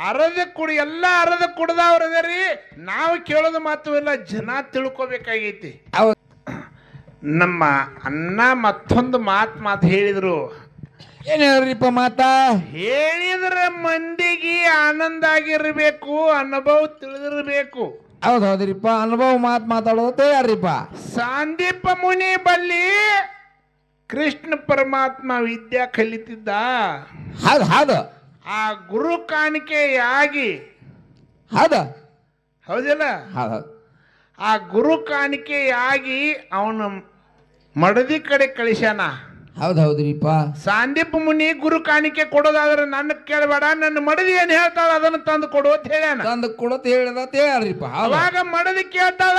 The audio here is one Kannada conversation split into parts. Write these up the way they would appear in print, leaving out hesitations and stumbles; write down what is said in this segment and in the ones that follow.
ಅರದ ಕುಡಿ ಎಲ್ಲ ಅರದ ಕುಡ್ದವ್ರದರಿ ನಾವು ಕೇಳೋದು ಮಾತು ಇಲ್ಲ, ಜನ ತಿಳ್ಕೊಬೇಕಾಗೈತಿ. ನಮ್ಮ ಅಣ್ಣ ಮತ್ತೊಂದು ಮಾತು ಹೇಳಿದ್ರು. ಏನ್ ಹೇಳ್ರಿಪ್ಪ ಮಾತಾ? ಹೇಳಿದ್ರ ಮಂದಿಗೆ ಆನಂದ ಆಗಿರ್ಬೇಕು, ಅನುಭವ ತಿಳಿದಿರ್ಬೇಕು. ಹೌದ್ರಿಪ್ಪ, ಅನುಭವ ಮಾತಾಡೋದು ಯಾರಿಪ್ಪ? ಸಾಂದೀಪ ಮುನಿ ಬಲ್ಲಿ ಕೃಷ್ಣ ಪರಮಾತ್ಮ ವಿದ್ಯಾ ಕಲಿತಿದ್ದ. ಹೌದು ಆ ಗುರು ಕಾಣಿಕೆಯಾಗಿ ಹೌದಿಲ್ಲ, ಆ ಗುರು ಕಾಣಿಕೆಯಾಗಿ ಅವನು ಮಡದಿ ಕಡೆ ಕಳಿಸ್ಯಾನ. ಹೌದ್ರಿಪ್ಪ. ಸಾಂದೀಪ ಮುನಿ ಗುರು ಕಾಣಿಕೆ ಕೊಡೋದಾದ್ರೆ ನನ್ನ ಕೇಳಬೇಡ, ನನ್ನ ಮಡದಿ ಏನ್ ಹೇಳ್ತಾಳ ಅದನ್ನ ತಂದು ಕೊಡು ಅಂತ ಹೇಳ್ಯಾನ. ತಂದು ಕೊಡೋದು ಹೇಳಿದ ಹೇಳ್ರಿಪ್ಪ. ಅವಾಗ ಮಡದಿ ಕೇಳ್ತಾಳ,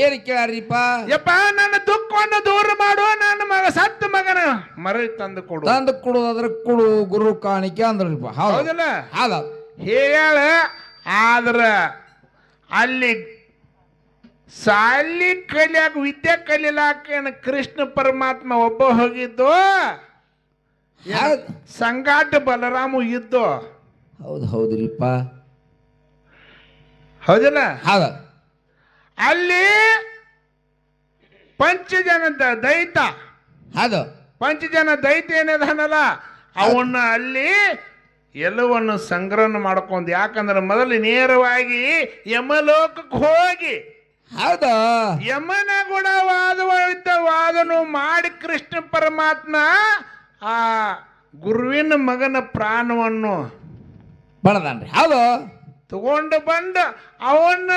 ಏನ್ ಕೇಳ್ರಿಪ್ಪ? ಯಪ್ಪ ನನ್ನ ದುಃಖವನ್ನು ದೂರ ಮಾಡು, ನನ್ನ ಮಗ ಸತ್ತ ಮಗನ ಮರಳಿ ತಂದು ಕೊಡು. ತಂದು ಕೊಡೋದಾದ್ರೆ ಕೊಡು ಗುರು ಕಾಣಿಕೆ ಅಂದ್ರಿಪ್ಪ. ಹೌದಲ್ಲ? ಹೌದ ಹೇಳ. ಆದ್ರ ಅಲ್ಲಿ ಸಾಲಿ ಕಲಿಯಾಕ ವಿದ್ಯೆ ಕಲಿಲಾಕ ಕೃಷ್ಣ ಪರಮಾತ್ಮ ಒಬ್ಬ ಹೋಗಿದ್ದು, ಸಂಗಾಟ ಬಲರಾಮ ಇದ್ದು. ಹೌದ್ರಿಪ್ಪ. ಹೌದಿಲ್ಲ? ಹೌದ. ಅಲ್ಲಿ ಪಂಚಜನ ದೈತ, ಹೌದು ಪಂಚಜನ ದೈತ ಏನದನಲ್ಲ ಅವನ್ನ ಅಲ್ಲಿ ಎಲ್ಲವನ್ನು ಸಂಗ್ರಹಣ ಮಾಡ್ಕೊಂಡು, ಯಾಕಂದ್ರೆ ಮೊದಲು ನೇರವಾಗಿ ಯಮಲೋಕಕ್ಕೆ ಹೋಗಿ ಹೌದು ಯಮನ ಕೂಡ ವಾದನು ಮಾಡಿ ಕೃಷ್ಣ ಪರಮಾತ್ಮ ಆ ಗುರುವಿನ ಮಗನ ಪ್ರಾಣವನ್ನು ಬಡದನ್ರಿ. ಹೌದು ತಗೊಂಡು ಬಂದು ಅವನ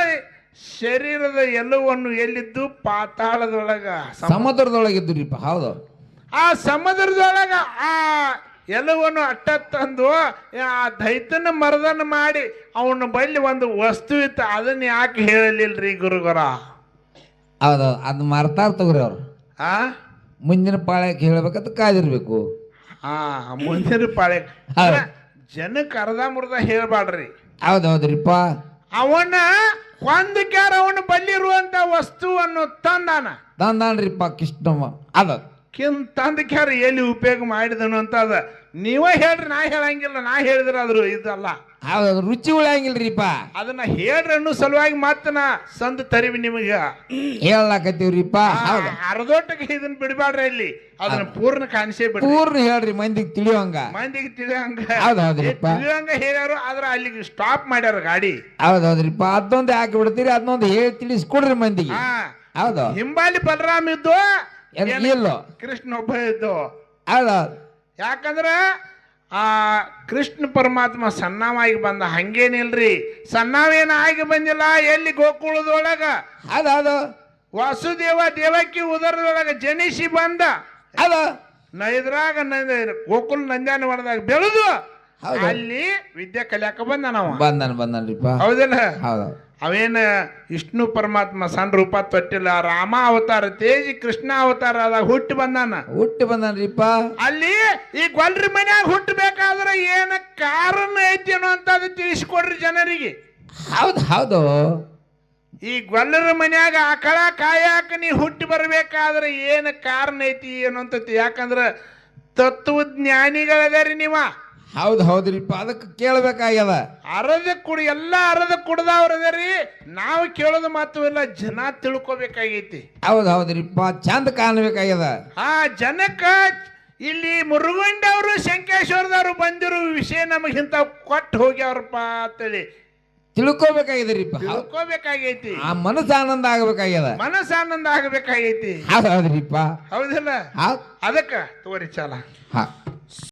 ಶರೀರದ ಎಲ್ಲವನ್ನು ಎಲ್ಲಿದ್ದು ಪಾತಾಳದೊಳಗ ಸಮುದ್ರದೊಳಗಿದ್ದುರಿಪ್ಪ. ಹೌದು. ಆ ಸಮುದ್ರದೊಳಗ ಆ ಎಲ್ಲವನ್ನು ಅಟ್ಟ ತಂದು ಆ ದೈತನ ಮರದನ್ನು ಮಾಡಿ ಅವನ ಬಳಿ ಒಂದು ವಸ್ತು ಇತ್ತು, ಅದನ್ನ ಯಾಕೆ ಹೇಳಲಿಲ್ರಿ ಗುರುಗರ? ಹೌದು, ಅದ್ ಮರ್ತಾರ ತಗೋರಿ ಅವ್ರು. ಆ ಮುಂದಿನ ಪಾಳ್ಯಕ್ಕೆ ಹೇಳ್ಬೇಕಂತ ಕಾದಿರ್ಬೇಕು. ಮುಂದಿನ ಪಾಳೆ ಜನಕ್ಕೆ ಅರ್ಧ ಮುರ್ಧ ಹೇಳ್ಬಾಡ್ರಿ. ಹೌದ್ರಿಪ್ಪ. ಅವನ ಕೊಂದಕ್ಯಾರ ಅವನ ಬಲ್ಲಿರುವಂತ ವಸ್ತುವನ್ನು ತಂದಾನ್ರಿಪ್ಪ ಕೃಷ್ಣಮ್ಮ. ಅದ ತಂದಕ್ಯಾರ ಎಲ್ಲಿ ಉಪಯೋಗ ಮಾಡಿದನು ಅಂತ ಅದ ನೀವೇ ಹೇಳ್ರಿ, ನಾ ಹೇಳಂಗಿಲ್ಲ. ನಾ ಹೇಳಿದ್ರ ಅದ್ರು ಇದಲ್ಲ. ಹೌದು, ರುಚಿ ಉಳಿಯಂಗಿಲ್ರಿಪ್ಪ. ಅದನ್ನ ಹೇಳ್ರಿ ಅನ್ನೋ ಸಲುವಾಗಿ ಮಾತನ ಸಂದ ತರಿವಿ ನಿಮಗ ಹೇಳಕತ್ತೀವ್ರಿಪ್ಪ. ಅರ್ಧೋಟಕ್ಕೆ ಇದನ್ನ ಬಿಡಬಾಡ್ರಿ, ಇಲ್ಲಿ ಅದನ್ನ ಪೂರ್ಣ ಕಾಣಿಸೇ ಬಿಡ್ರಿ. ಪೂರ್ಣ ಹೇಳ್ರಿ ಮಂದಿಗೆ ತಿಳಿಯೋಂಗ. ಮಂದಿಗೆ ತಿಳಿಯೋಂಗ ಹೇಳ್ಯಾರು, ಆದ್ರ ಅಲ್ಲಿಗೆ ಸ್ಟಾಪ್ ಮಾಡ್ಯಾರ ಗಾಡಿ. ಹೌದ್ರಿಪ್ಪ. ಅದೊಂದು ಹಾಕಿ ಬಿಡ್ತೀರಿ, ಅದನ್ನೊಂದು ಹೇಳಿ ತಿಳಿಸ್ಕೊಡ್ರಿ ಮಂದಿಗೆ. ಹೌದು. ಹಿಂಬಾಲಿ ಬಲರಾಮ್ ಇದ್ದು, ಇಲ್ಲೋ ಕೃಷ್ಣ ಒಬ್ಬ ಇದ್ದು. ಹೌದೌದು. ಯಾಕಂದ್ರ ಆ ಕೃಷ್ಣ ಪರಮಾತ್ಮ ಸಣ್ಣವಾಗಿ ಬಂದ, ಹಂಗೇನಿಲ್ರಿ. ಸಣ್ಣವೇನ ಆಗಿ ಬಂದಿಲ್ಲ. ಎಲ್ಲಿ ಗೋಕುಳದೊಳಗ ಹೌದು ವಾಸುದೇವ ದೇವಕಿ ಉದರದೊಳಗ ಜನಿಸಿ ಬಂದ. ಹೌದು. ಇದ್ರಾಗ ಗೋಕುಲ್ ನಂಜಾನವನದಾಗ ಬೆಳೆದು ಅಲ್ಲಿ ವಿದ್ಯೆ ಕಲಿಯಾಕ ಬಂದನ್ರಿಪ್ಪ. ಹೌದಿಲ್ಲ? ಹೌದು. ಅವೇನ ವಿಷ್ಣು ಪರಮಾತ್ಮ ಸಣ್ಣ ರೂಪ ತೊಟ್ಟಿಲ್ಲ. ರಾಮ ಅವತಾರ ತೇಜಿ ಕೃಷ್ಣ ಅವತಾರ ಅದಾಗ ಹುಟ್ಟಿ ಬಂದಾನ್ರಿಪ್ಪ. ಅಲ್ಲಿ ಈ ಗೊಲ್ರಿ ಮನ್ಯಾಗ ಹುಟ್ಟಬೇಕಾದ್ರೆ ಏನ ಕಾರಣ ಐತಿ ಅನ್ನೋಂಥದ್ದು ತಿಳಿಸ್ಕೊಡ್ರಿ ಜನರಿಗೆ. ಹೌದು. ಈ ಗೊಲ್ಲರ ಮನ್ಯಾಗ ಆಕಳ ಕಾಯಾಕ ನೀ ಹುಟ್ಟಿ ಬರ್ಬೇಕಾದ್ರೆ ಏನ ಕಾರಣ ಐತಿ ಅನ್ನೋಂಥದ್ದು. ಯಾಕಂದ್ರ ತತ್ವಜ್ಞಾನಿಗಳದಾರಿ ನೀವ. ಹೌದ್ರಿಪ್ಪ. ಅದಕ್ಕೆ ಕೇಳ್ಬೇಕಾಗ್ಯದ. ಎಲ್ಲ ಅರದ ಕುಡ್ದವ್ರದರಿ ನಾವು ಕೇಳೋದು ಮಾತು ಇಲ್ಲ, ಜನ ತಿಳ್ಕೊಬೇಕಾಗೈತಿ. ಹೌದ್ರಿಪ್ಪ. ಚಂದ ಕಾಣಬೇಕಾಗ್ಯದ. ಜನಕ್ಕ ಇಲ್ಲಿ ಮುರುಗುಂಡವರು ಶಂಕೇಶ್ವರದವ್ರು ಬಂದಿರೋ ವಿಷಯ ನಮಗಿಂತ ಕೊಟ್ಟು ಹೋಗ್ಯಾವ್ರಪ್ಪ ಅಂತೇಳಿ ತಿಳ್ಕೊಬೇಕಾಗಿದ್ರಿಪ್ಪ. ತಿಳ್ಕೊಬೇಕಾಗೈತಿ. ಆ ಮನಸ್ಸು ಆನಂದ ಆಗಬೇಕಾಗ್ಯದ. ಆಗಬೇಕಾಗೈತಿ. ಹೌದ್ರಿಪ್ಪ. ಹೌದಿಲ್ಲ? ಅದಕ್ಕ ತೋರಿ ಚಾಲ.